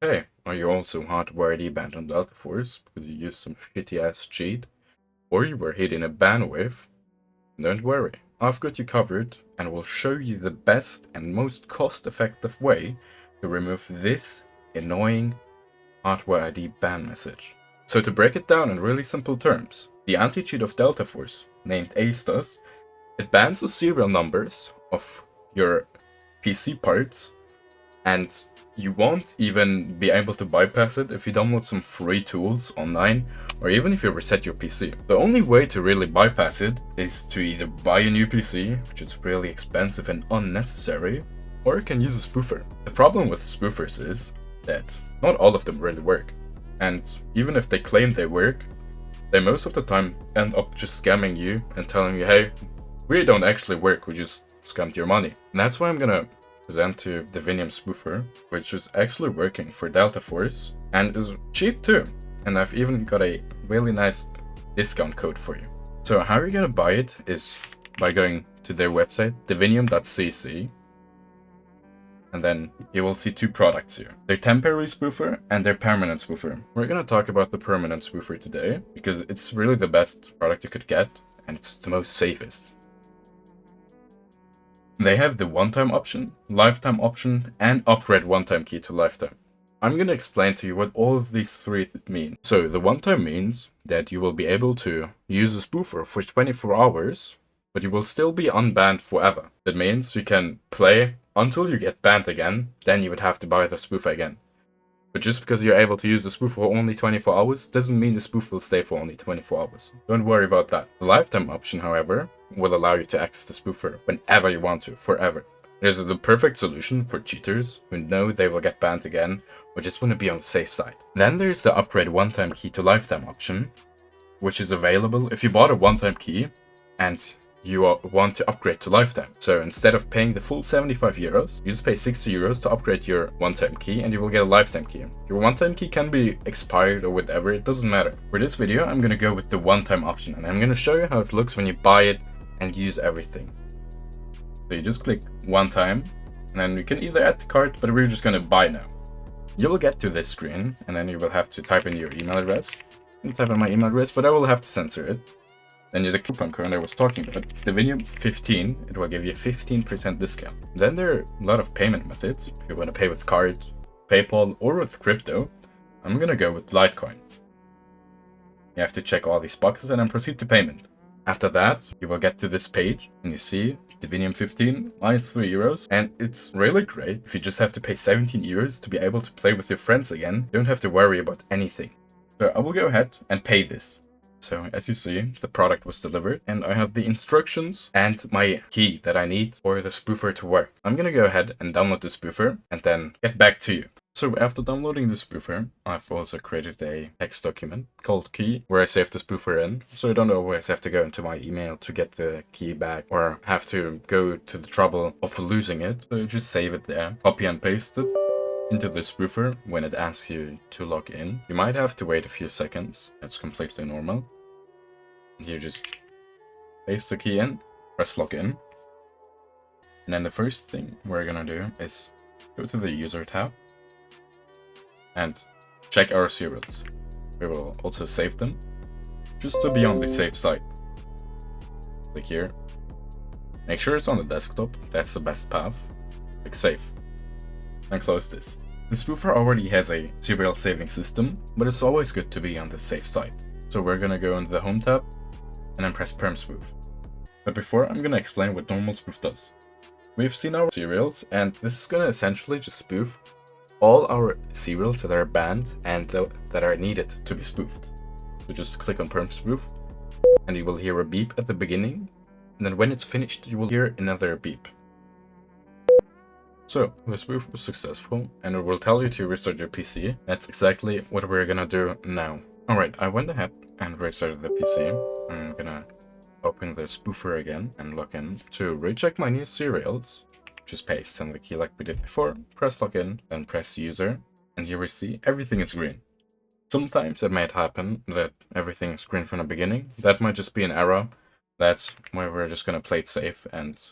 Hey, are you also hardwired banned on Delta Force because you used some shitty ass cheat? Or you were hitting a ban wave? Don't worry, I've got you covered and will show you the best and most cost-effective way to remove this annoying hardware ID ban message. So to break it down in really simple terms, the anti-cheat of Delta Force, named ASTAS, it bans the serial numbers of your PC parts, and you won't even be able to bypass it if you download some free tools online, or even if you reset your PC. The only way to really bypass it is to either buy a new PC, which is really expensive and unnecessary, or you can use a spoofer. The problem with spoofers is that not all of them really work, and even if they claim they work, they most of the time end up just scamming you and telling you, hey, we don't actually work, we just scammed your money. And that's why I'm gonna present to Divinium Spoofer, which is actually working for Delta Force and is cheap too. And I've even got a really nice discount code for you. So how you're gonna buy it is by going to their website, divinium.cc, and then you will see two products here. Their temporary spoofer and their permanent spoofer. We're gonna talk about the permanent spoofer today because it's really the best product you could get and it's the most safest. They have the one-time option, lifetime option, and upgrade one-time key to lifetime. I'm going to explain to you what all of these three mean. So the one-time means that you will be able to use a spoofer for 24 hours, but you will still be unbanned forever. That means you can play until you get banned again, then you would have to buy the spoofer again. But just because you're able to use the spoof for only 24 hours doesn't mean the spoof will stay for only 24 hours. Don't worry about that. The lifetime option, however, will allow you to access the spoofer whenever you want to, forever. It is the perfect solution for cheaters who know they will get banned again or just want to be on the safe side. Then there's the upgrade one-time key to lifetime option, which is available if you bought a one-time key and you want to upgrade to lifetime. So instead of paying the full 75 euros, you just pay 60 euros to upgrade your one-time key and you will get a lifetime key. Your one-time key can be expired or whatever, it doesn't matter. For this video, I'm going to go with the one-time option and I'm going to show you how it looks when you buy it and use everything. So you just click one time and then you can either add to cart, but we're just going to buy now. You will get to this screen and then you will have to type in your email address. I'm type in my email address, but I will have to censor it. Then the coupon code I was talking about, it's divinium15, it will give you a 15% discount. Then there are a lot of payment methods. If you want to pay with card, PayPal, or with crypto, I'm gonna go with Litecoin. You have to check all these boxes and then proceed to payment. After that, you will get to this page and you see divinium15 minus 3 euros. And it's really great if you just have to pay 17 euros to be able to play with your friends again. You don't have to worry about anything. So I will go ahead and pay this. So as you see, the product was delivered and I have the instructions and my key that I need for the spoofer to work. I'm gonna go ahead and download the spoofer and then get back to you. So after downloading the spoofer, I've also created a text document called key where I save the spoofer in. So I don't always have to go into my email to get the key back or have to go to the trouble of losing it. So just save it there, copy and paste it into the spoofer when it asks you to log in. You might have to wait a few seconds. That's completely normal. You just paste the key in, press login. And then the first thing we're gonna do is go to the user tab and check our serials. We will also save them just to be on the safe side. Click here. Make sure it's on the desktop. That's the best path. Click save. And close this. The spoofer already has a serial saving system, but it's always good to be on the safe side. So we're gonna go into the home tab and then press perm spoof. But before, I'm gonna explain what normal spoof does. We've seen our serials, and this is gonna essentially just spoof all our serials that are banned and that are needed to be spoofed. So just click on perm spoof, and you will hear a beep at the beginning, and then when it's finished, you will hear another beep. So, the spoof was successful, and it will tell you to restart your PC. That's exactly what we're gonna do now. Alright, I went ahead and restarted the PC. I'm gonna open the spoofer again and log in. To recheck my new serials, just paste in the key like we did before, press login, then press user, and here we see everything is green. Sometimes it might happen that everything is green from the beginning. That might just be an error. That's why we're just gonna play it safe and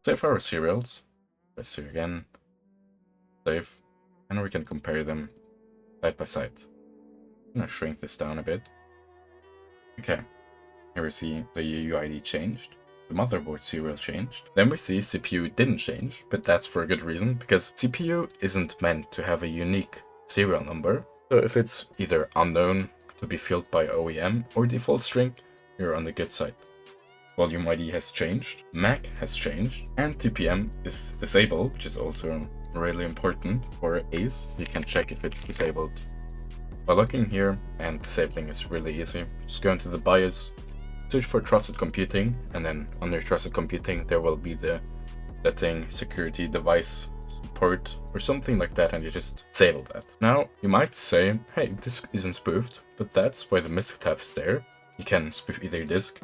save our serials. Press here again, save, and we can compare them side by side. I'm gonna shrink this down a bit. Okay, here we see the UUID changed. The motherboard serial changed. Then we see CPU didn't change, but that's for a good reason, because CPU isn't meant to have a unique serial number. So if it's either unknown to be filled by OEM or default string, you're on the good side. Volume ID has changed, MAC has changed, and TPM is disabled, which is also really important for ACE. You can check if it's disabled by looking here, and disabling is really easy. Just go into the BIOS, search for trusted computing, and then under trusted computing there will be the setting security device support or something like that, and you just disable that. Now you might say, hey, disk isn't spoofed, but that's why the MISC tab is there. You can spoof either disk,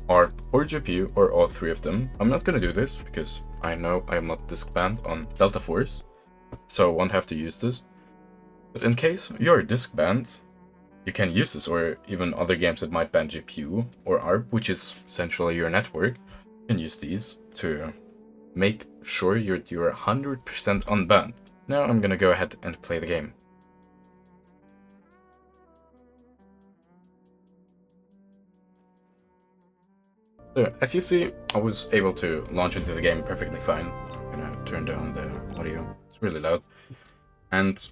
ARP, or GPU, or all three of them. I'm not gonna do this because I know I am not disk banned on Delta Force, so I won't have to use this. But in case you're disk banned, you can use this, or even other games that might ban GPU or ARP, which is essentially your network. You can use these to make sure you're 100% unbanned. Now I'm gonna go ahead and play the game. So as you see, I was able to launch into the game perfectly fine. I'm gonna turn down the audio, it's really loud. And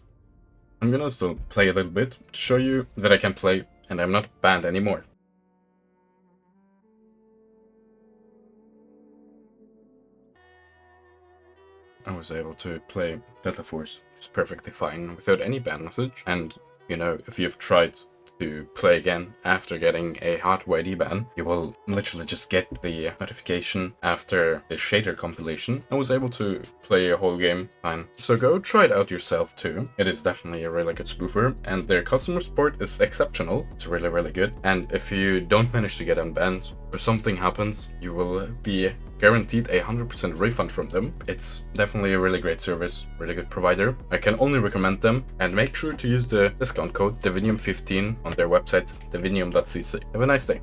I'm gonna still play a little bit to show you that I can play and I'm not banned anymore. I was able to play Delta Force just perfectly fine without any ban message. And you know, if you've tried to play again after getting a HWID ban, you will literally just get the notification after the shader compilation. I was able to play a whole game fine. So go try it out yourself too. It is definitely a really good spoofer, and their customer support is exceptional. It's really, really good. And if you don't manage to get unbanned or something happens, you will be guaranteed a 100% refund from them. It's definitely a really great service, really good provider. I can only recommend them, and make sure to use the discount code divinium15 on their website divinium.cc. Have a nice day.